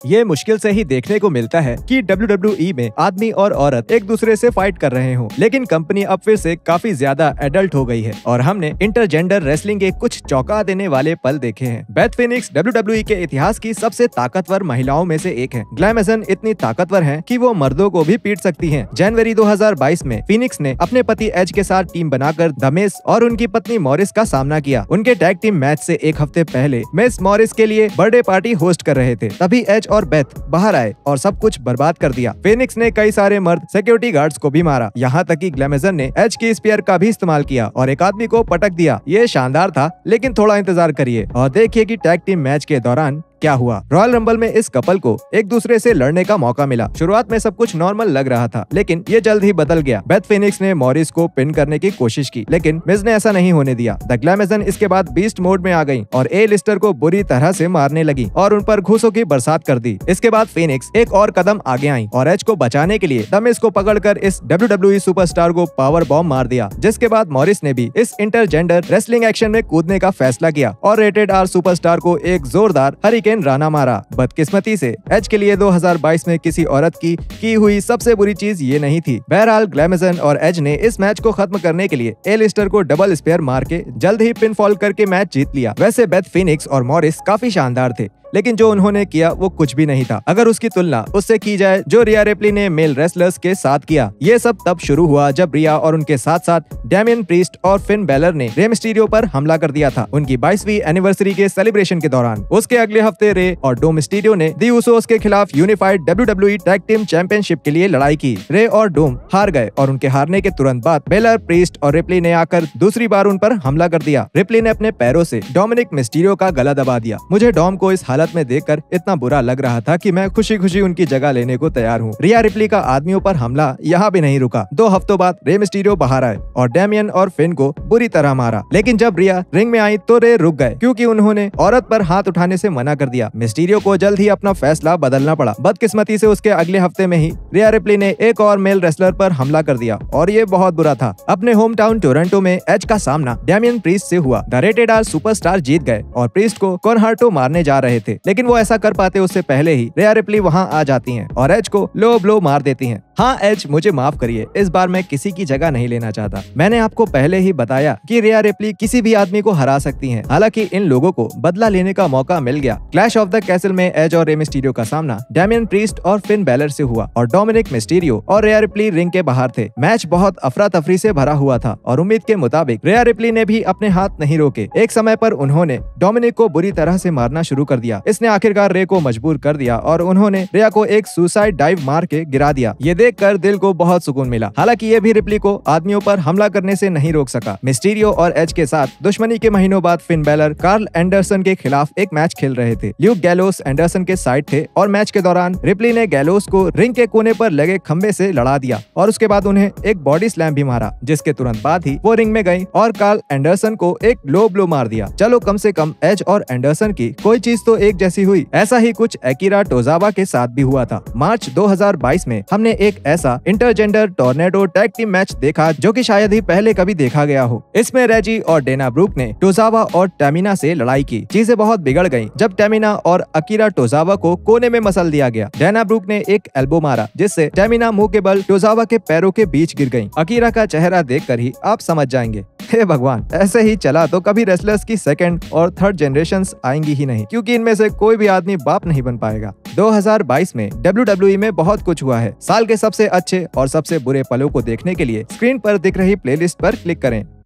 ये मुश्किल से ही देखने को मिलता है कि WWE में आदमी और औरत एक दूसरे से फाइट कर रहे हों, लेकिन कंपनी अब फिर से काफी ज्यादा एडल्ट हो गई है और हमने इंटरजेंडर रेसलिंग के कुछ चौंका देने वाले पल देखे हैं। बेथ फिनिक्स WWE के इतिहास की सबसे ताकतवर महिलाओं में से एक है। ग्लैमसन इतनी ताकतवर हैं कि वो मर्दों को भी पीट सकती हैं। जनवरी 2022 में फिनिक्स ने अपने पति एज के साथ टीम बनाकर द मिस और उनकी पत्नी मॉरिस का सामना किया। उनके टैग टीम मैच से एक हफ्ते पहले मिस मॉरिस के लिए बर्थडे पार्टी होस्ट कर रहे थे, तभी एज और बेथ बाहर आए और सब कुछ बर्बाद कर दिया। फिनिक्स ने कई सारे मर्द सिक्योरिटी गार्ड्स को भी मारा, यहाँ तक कि ग्लैमसन ने एज की स्पीयर का भी इस्तेमाल किया और एक आदमी को पटक दिया। ये शानदार था, लेकिन थोड़ा इंतजार करिए और देखिए कि टैग टीम मैच के दौरान क्या हुआ। रॉयल रंबल में इस कपल को एक दूसरे से लड़ने का मौका मिला। शुरुआत में सब कुछ नॉर्मल लग रहा था, लेकिन ये जल्द ही बदल गया। बेथ फिनिक्स ने मॉरिस को पिन करने की कोशिश की, लेकिन मिज ने ऐसा नहीं होने दिया। द ग्लैमसन इसके बाद बीस्ट मोड में आ गई और ए लिस्टर को बुरी तरह से मारने लगी और उन पर घूसों की बरसात कर दी। इसके बाद फिनिक्स एक और कदम आगे आई और एज को बचाने के लिए द मिज को पकड़कर इस WWE सुपरस्टार को पावर बॉम्ब मार दिया, जिसके बाद मॉरिस ने भी इस इंटरजेंडर रेसलिंग एक्शन में कूदने का फैसला किया और रेटेड आर सुपरस्टार को एक जोरदार हरिकेन राना मारा। बदकिस्मती से एज के लिए 2022 में किसी औरत की हुई सबसे बुरी चीज ये नहीं थी। बहरहाल ग्लैमसन और एज ने इस मैच को खत्म करने के लिए ए लिस्टर को डबल स्पेयर मार के जल्द ही पिन फॉल करके मैच जीत लिया। वैसे बेथ फिनिक्स और मॉरिस काफी शानदार थे, लेकिन जो उन्होंने किया वो कुछ भी नहीं था अगर उसकी तुलना उससे की जाए जो रिया रिप्ली ने मेल रेसलर्स के साथ किया। ये सब तब शुरू हुआ जब रिया और उनके साथ साथ डैमियन प्रीस्ट और फिन बैलर ने रे मिस्टीरियो पर हमला कर दिया था उनकी 22वीं एनिवर्सरी के सेलिब्रेशन के दौरान। उसके अगले हफ्ते रे और डो मिस्टीरियो ने दी उसोस के खिलाफ unified WWE tag team championship के लिए लड़ाई की। रे और डोम हार गए और उनके हारने के तुरंत बाद बेलर, प्रीस्ट और रिप्ली ने आकर दूसरी बार उन पर हमला कर दिया। रिप्ली ने अपने पैरों से डोमिनिक मिस्टीरियो का गला दबा दिया। मुझे डॉम को इस हालत में देखकर इतना बुरा लग रहा था कि मैं खुशी खुशी उनकी जगह लेने को तैयार हूँ। रिया रिप्ली का आदमियों पर हमला यहाँ भी नहीं रुका। 2 हफ्तों बाद रे मिस्टीरियो बाहर आए और डैमियन और फिन को बुरी तरह मारा, लेकिन जब रिया रिंग में आई तो रे रुक गए क्योंकि उन्होंने औरत पर हाथ उठाने से मना कर दिया। मिस्टीरियो को जल्द ही अपना फैसला बदलना पड़ा। बदकिस्मती से उसके अगले हफ्ते में ही रिया रिप्ली ने एक और मेल रेसलर पर हमला कर दिया और ये बहुत बुरा था। अपने होम टाउन टोरंटो में एज का सामना डैमियन प्रीस्ट से हुआ। द रेटेड आर सुपरस्टार जीत गए और प्रीस्ट को कॉनहार्टो मारने जा रहे थे, लेकिन वो ऐसा कर पाते उससे पहले ही रिया रिप्ली वहां आ जाती हैं और एज को लो ब्लो मार देती हैं। हाँ एज, मुझे माफ करिए, इस बार मैं किसी की जगह नहीं लेना चाहता। मैंने आपको पहले ही बताया कि रिया रिप्ली किसी भी आदमी को हरा सकती हैं। हालांकि इन लोगों को बदला लेने का मौका मिल गया। क्लैश ऑफ द कैसल में एज और रे मिस्टीरियो का सामना डैमियन प्रीस्ट और फिन बैलर से हुआ और डोमिनिक मिस्टीरियो और रिया रिप्ली रिंग के बाहर थे। मैच बहुत अफरा तफरी से भरा हुआ था और उम्मीद के मुताबिक रिया रिप्ली ने भी अपने हाथ नहीं रोके। एक समय पर उन्होंने डोमिनिक को बुरी तरह से मारना शुरू कर दिया। इसने आखिरकार रे को मजबूर कर दिया और उन्होंने रिया को एक सुसाइड डाइव मार के गिरा दिया। ये देखकर दिल को बहुत सुकून मिला। हालांकि ये भी रिप्ली को आदमियों पर हमला करने से नहीं रोक सका। मिस्टीरियो और एज के साथ दुश्मनी के महीनों बाद फिन बैलर कार्ल एंडरसन के खिलाफ एक मैच खेल रहे थे। ल्यूक गैलोस एंडरसन के साइड थे और मैच के दौरान रिप्ली ने गैलोस को रिंग के कोने पर लगे खंबे से लड़ा दिया और उसके बाद उन्हें एक बॉडी स्लैम भी मारा, जिसके तुरंत बाद ही वो रिंग में गई और कार्ल एंडरसन को एक लो ब्लो मार दिया। चलो कम से कम एज और एंडरसन की कोई चीज तो एक जैसी हुई। ऐसा ही कुछ अकीरा टोजावा के साथ भी हुआ था। मार्च 2022 में हमने एक ऐसा इंटरजेंडर टोर्नेडो टैग टीम मैच देखा जो कि शायद ही पहले कभी देखा गया हो। इसमें रेजी और डेना ब्रूक ने टोजावा और टैमिना से लड़ाई की। चीजें बहुत बिगड़ गईं जब टैमिना और अकीरा टोजावा को कोने में मसल दिया गया। डेना ब्रूक ने एक एल्बो मारा, जिससे टैमिना मुंह के बल टोजावा के पैरों के बीच गिर गयी। अकीरा का चेहरा देखकर ही आप समझ जाएंगे। हे भगवान, ऐसे ही चला तो कभी रेसलर्स की सेकंड और थर्ड जनरेशंस आएंगी ही नहीं, क्योंकि इनमें से कोई भी आदमी बाप नहीं बन पाएगा। 2022 में WWE में बहुत कुछ हुआ है। साल के सबसे अच्छे और सबसे बुरे पलों को देखने के लिए स्क्रीन पर दिख रही प्लेलिस्ट पर क्लिक करें।